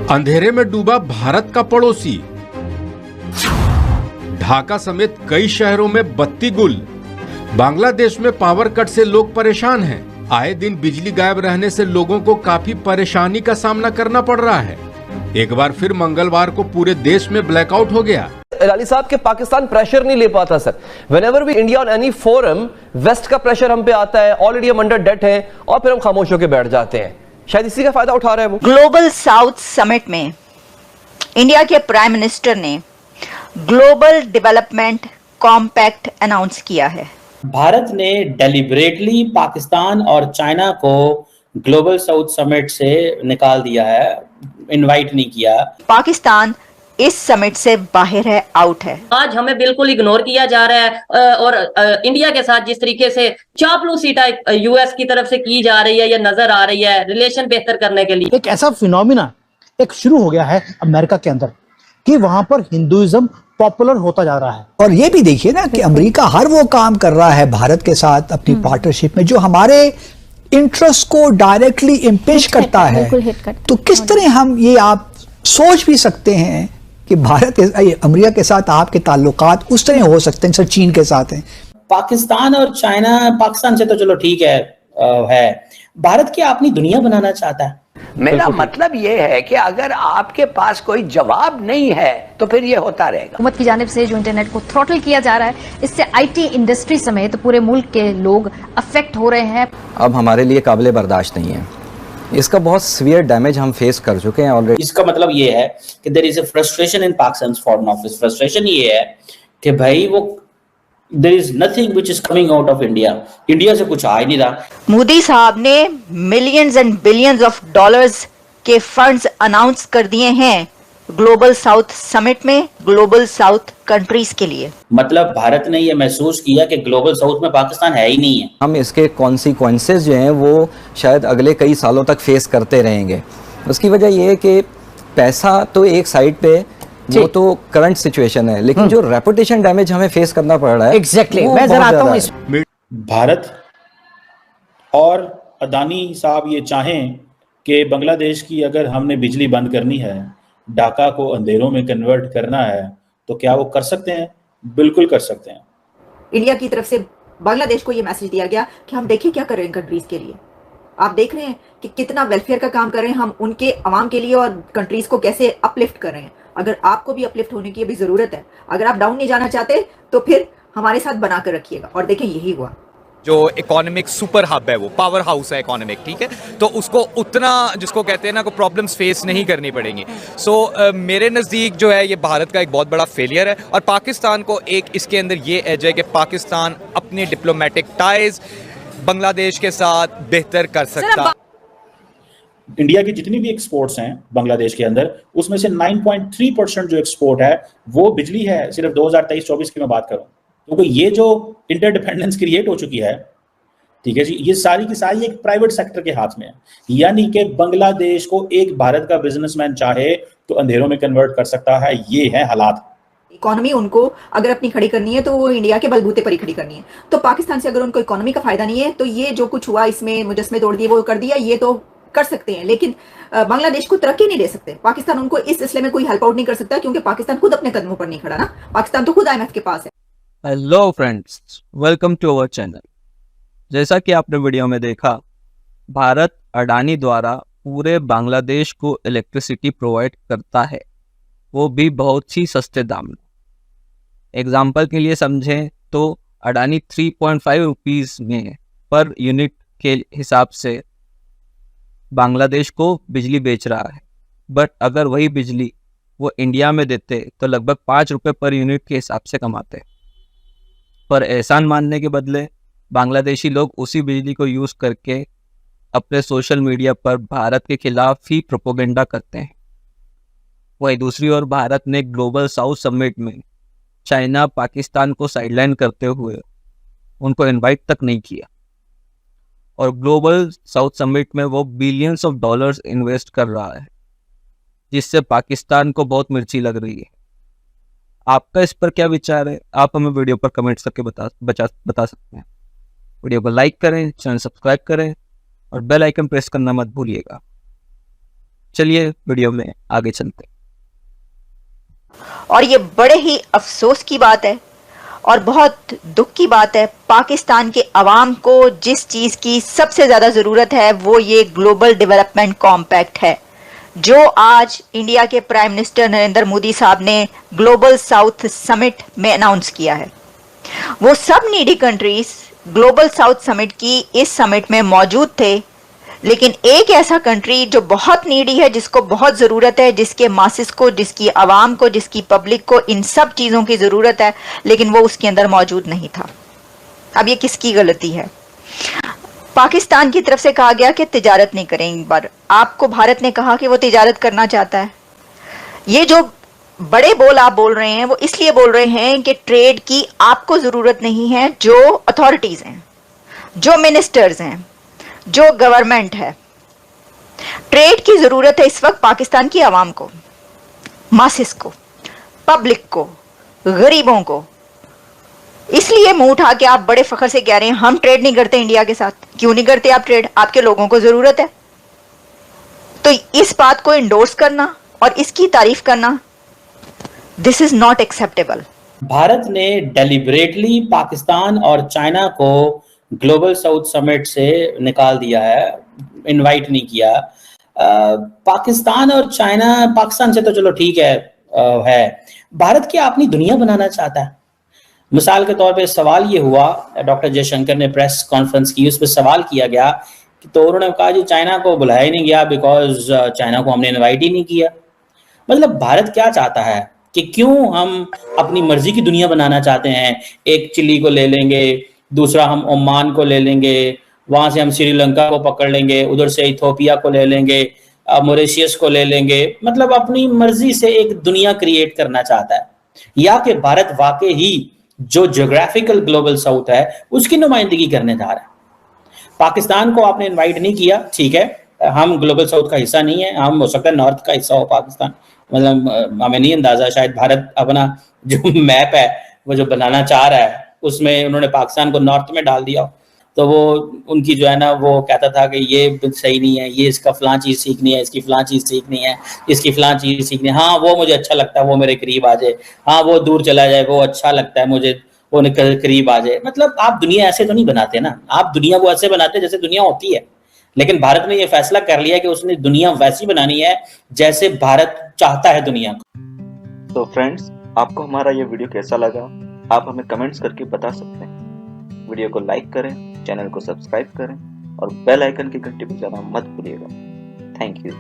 अंधेरे में डूबा भारत का पड़ोसी। ढाका समेत कई शहरों में बत्ती गुल। बांग्लादेश में पावर कट से लोग परेशान हैं। आए दिन बिजली गायब रहने से लोगों को काफी परेशानी का सामना करना पड़ रहा है। एक बार फिर मंगलवार को पूरे देश में ब्लैकआउट हो गया। अली साहब के पाकिस्तान प्रेशर नहीं ले पाता sir. Whenever we India on any forum, west का प्रेशर हम पे आता है, ऑलरेडी हम अंडर डेट हैं और फिर हम खामोश होकर बैठ जाते हैं। शायद इसी का फायदा उठा रहे हैं वो। ग्लोबल साउथ समिट में इंडिया के प्राइम मिनिस्टर ने ग्लोबल डेवलपमेंट कॉम्पैक्ट अनाउंस किया है। भारत ने डेलिबरेटली पाकिस्तान और चाइना को ग्लोबल साउथ समिट से निकाल दिया है, इनवाइट नहीं किया। पाकिस्तान इस समिट से बाहर है, आउट है। आज हमें बिल्कुल इग्नोर किया जा रहा है और इंडिया के साथ जिस तरीके से चापलूसी टाइप यूएस की तरफ से की जा रही है या नजर आ रही है रिलेशन बेहतर करने के लिए। एक ऐसा फिनोमिना एक शुरू हो गया है अमेरिका के अंदर कि वहां पर हिंदुइज्म पॉपुलर होता जा रहा है। और ये भी देखिए ना कि अमेरिका हर वो काम कर रहा है भारत के साथ अपनी पार्टनरशिप में जो हमारे इंटरेस्ट को डायरेक्टली इम्पेश करता है। तो किस तरह हम ये आप सोच भी सकते हैं कि भारत अमेरिका के साथ आपके ताल्लुकात उस तरह हो सकते हैं सर चीन के साथ हैं। पाकिस्तान और चाइना, पाकिस्तान से तो चलो ठीक है, भारत क्या अपनी दुनिया बनाना चाहता है? मेरा मतलब ये है कि अगर आपके पास कोई जवाब नहीं है तो फिर ये होता रहेगा। हुकूमत की जानिब से जो इंटरनेट को थ्रॉटल किया जा रहा है, इससे आईटी इंडस्ट्री समेत पूरे मुल्क के लोग अफेक्ट हो रहे हैं। अब हमारे लिए काबिल बर्दाश्त नहीं है। इसका बहुत सीवियर डैमेज हम फेस कर चुके हैं ऑलरेडी। इसका मतलब ये है कि there is a frustration in पाकिस्तान's फॉरेन ऑफिस। फ्रस्ट्रेशन ये है कि भाई वो there is nothing which is coming out of India. India से कुछ आ ही नहीं रहा। मोदी साहब ने millions and billions of dollars के फंड्स अनाउंस कर दिए हैं ग्लोबल साउथ समिट में ग्लोबल साउथ कंट्रीज के लिए। मतलब भारत ने ये महसूस किया कि ग्लोबल साउथ में पाकिस्तान है ही नहीं है। हम इसके कॉन्सिक्वेंसेस जो हैं वो शायद अगले कई सालों तक फेस करते रहेंगे। उसकी वजह ये है कि पैसा तो एक साइड पे वो तो करंट सिचुएशन है, लेकिन जो रेपुटेशन डैमेज हमें फेस करना पड़ रहा है एग्जैक्टली मैं जरा आता हूं। भारत और अदानी साहब ये चाहें कि बांग्लादेश की अगर हमने बिजली बंद करनी है, ढाका को अंधेरों में कन्वर्ट करना है, तो क्या वो कर सकते हैं? बिल्कुल कर सकते हैं। इंडिया की तरफ से बांग्लादेश को ये मैसेज दिया गया कि हम देखिए क्या कर रहे हैं कंट्रीज के लिए। आप देख रहे हैं कि कितना वेलफेयर का काम कर रहे हैं हम उनके अवाम के लिए और कंट्रीज को कैसे अपलिफ्ट कर रहे हैं। अगर आपको भी अपलिफ्ट होने की अभी जरूरत है, अगर आप डाउन नहीं जाना चाहते तो फिर हमारे साथ बना कर रखिएगा। और देखें यही हुआ। जो इकोनॉमिक सुपर हब है वो पावर हाउस है इकोनॉमिक, ठीक है, तो उसको उतना जिसको कहते हैं ना को प्रॉब्लम्स फेस नहीं करनी पड़ेंगी। सो मेरे नज़दीक जो है ये भारत का एक बहुत बड़ा फेलियर है और पाकिस्तान को एक इसके अंदर ये एज है कि पाकिस्तान अपने डिप्लोमेटिक टाइज बांग्लादेश के साथ बेहतर कर सकता। इंडिया की जितनी भी एक्सपोर्ट्स हैं बांग्लादेश के अंदर, उसमें से 9.3% जो एक्सपोर्ट है वो बिजली है। सिर्फ 2023-24 की मैं बात करूं, क्योंकि ये जो इंटरडिपेंडेंस क्रिएट हो चुकी है, ठीक है जी, ये सारी की सारी एक प्राइवेट सेक्टर के हाथ में है। यानी कि बांग्लादेश को एक भारत का बिजनेसमैन चाहे तो अंधेरों में कन्वर्ट कर सकता है। ये है हालात। इकोनॉमी उनको अगर अपनी खड़ी करनी है तो वो इंडिया के बलबूते पर ही खड़ी करनी है। तो पाकिस्तान से अगर उनको इकोनॉमी का फायदा नहीं है तो ये जो कुछ हुआ इसमें मुजस्मे तोड़ दिए वो कर दिया, ये तो कर सकते हैं, लेकिन बांग्लादेश को तरक्की नहीं दे सकते। पाकिस्तान उनको इस सिलसिले में कोई हेल्प आउट नहीं कर सकता क्योंकि पाकिस्तान खुद अपने कदमों पर नहीं खड़ा ना। पाकिस्तान तो खुद IMF के पास है। Hello friends, welcome to our channel. जैसा कि आपने वीडियो में देखा, भारत अडानी द्वारा पूरे बांग्लादेश को इलेक्ट्रिसिटी प्रोवाइड करता है, वो भी बहुत ही सस्ते दाम में। एग्जाम्पल के लिए समझें तो अडानी 3.5 रुपीज़ में पर यूनिट के हिसाब से बांग्लादेश को बिजली बेच रहा है, बट अगर वही बिजली वो इंडिया में देते तो लगभग 5 रुपये पर यूनिट के हिसाब से कमाते। पर एहसान मानने के बदले बांग्लादेशी लोग उसी बिजली को यूज़ करके अपने सोशल मीडिया पर भारत के खिलाफ ही प्रोपेगेंडा करते हैं। वहीं दूसरी ओर भारत ने ग्लोबल साउथ समिट में चाइना पाकिस्तान को साइडलाइन करते हुए उनको इनवाइट तक नहीं किया और ग्लोबल साउथ समिट में वो बिलियंस ऑफ डॉलर्स इन्वेस्ट कर रहा है, जिससे पाकिस्तान को बहुत मिर्ची लग रही है। आपका इस पर क्या विचार है? आप हमें वीडियो पर कमेंट्स करके बता सकते हैं। वीडियो को लाइक करें, चैनल सब्सक्राइब करें और बेल आइकन प्रेस करना मत भूलिएगा। चलिए वीडियो में आगे चलते हैं। और ये बड़े ही अफसोस की बात है और बहुत दुख की बात है, पाकिस्तान के अवाम को जिस चीज की सबसे ज्यादा जरूरत है वो ये ग्लोबल डेवलपमेंट कॉम्पैक्ट है, जो आज इंडिया के प्राइम मिनिस्टर नरेंद्र मोदी साहब ने ग्लोबल साउथ समिट में अनाउंस किया है। वो सब needy countries global south summit की इस समिट में मौजूद थे, लेकिन एक ऐसा कंट्री जो बहुत नीडी है, जिसको बहुत जरूरत है, जिसके मासिस को, जिसकी आवाम को, जिसकी पब्लिक को इन सब चीजों की जरूरत है, लेकिन वो उसके अंदर मौजूद नहीं था। अब ये किसकी गलती है? पाकिस्तान की तरफ से कहा गया कि तिजारत नहीं करें, पर आपको भारत ने कहा कि वो तिजारत करना चाहता है। ये जो बड़े बोल आप बोल रहे हैं वो इसलिए बोल रहे हैं कि ट्रेड की आपको जरूरत नहीं है। जो अथॉरिटीज हैं, जो मिनिस्टर्स हैं, जो गवर्नमेंट है, ट्रेड की जरूरत है इस वक्त पाकिस्तान की आवाम को, मासिस को, पब्लिक को, गरीबों को। इसलिए मुंह उठा के आप बड़े फखर से कह रहे हैं हम ट्रेड नहीं करते इंडिया के साथ। क्यों नहीं करते आप ट्रेड? आपके लोगों को जरूरत है। तो इस बात को इंडोर्स करना और इसकी तारीफ करना, this is not acceptable. Bharat ने डेलिबरेटली पाकिस्तान और चाइना को ग्लोबल साउथ समिट से निकाल दिया है, इनवाइट नहीं किया। पाकिस्तान और चाइना, पाकिस्तान से तो चलो ठीक है, भारत क्या अपनी दुनिया बनाना चाहता है? मिसाल के तौर पे सवाल ये हुआ, डॉक्टर जयशंकर ने प्रेस कॉन्फ्रेंस की, उस पर सवाल किया गया तो उन्होंने कहा जी चाइना को बुलाया ही नहीं गया बिकॉज चाइना को हमने इनवाइट ही नहीं किया। मतलब भारत क्या चाहता है कि क्यों हम अपनी मर्जी की दुनिया बनाना चाहते हैं? एक चिली को ले लेंगे, दूसरा हम ओमान को ले लेंगे, वहां से हम श्रीलंका को पकड़ लेंगे, उधर से इथोपिया को ले लेंगे, मॉरिशियस को ले लेंगे। मतलब अपनी मर्जी से एक दुनिया क्रिएट करना चाहता है, या कि भारत वाकई ही जो ज्योग्राफिकल ग्लोबल साउथ है उसकी नुमाइंदगी करने जा रहा है? पाकिस्तान को आपने इनवाइट नहीं किया, ठीक है, हम ग्लोबल साउथ का हिस्सा नहीं है, हम हो सकता है नॉर्थ का हिस्सा हो पाकिस्तान, मतलब हमें नहीं अंदाजा, शायद भारत अपना जो मैप है वो जो बनाना चाह रहा है उसमें उन्होंने पाकिस्तान को नॉर्थ में डाल दिया। तो वो उनकी जो है ना, वो कहता था कि ये सही नहीं है, ये इसका फलां चीज सीखनी है, इसकी फलां चीज सीखनी है, इसकी फलां चीज सीखनी है। हाँ वो मुझे अच्छा लगता है, वो मेरे करीब आ जाए, हाँ वो दूर चला जाए, वो अच्छा लगता है मुझे, वो करीब आ जाए। मतलब आप दुनिया ऐसे तो नहीं बनाते ना, आप दुनिया वो ऐसे बनाते जैसे दुनिया होती है। लेकिन भारत ने ये फैसला कर लिया कि उसने दुनिया वैसी बनानी है जैसे भारत चाहता है दुनिया को। तो फ्रेंड्स, आपको हमारा ये वीडियो कैसा लगा आप हमें कमेंट्स करके बता सकते हैं। वीडियो को लाइक करें, चैनल को सब्सक्राइब करें और बेल आइकन की घंटी बजाना मत भूलिएगा। Thank you.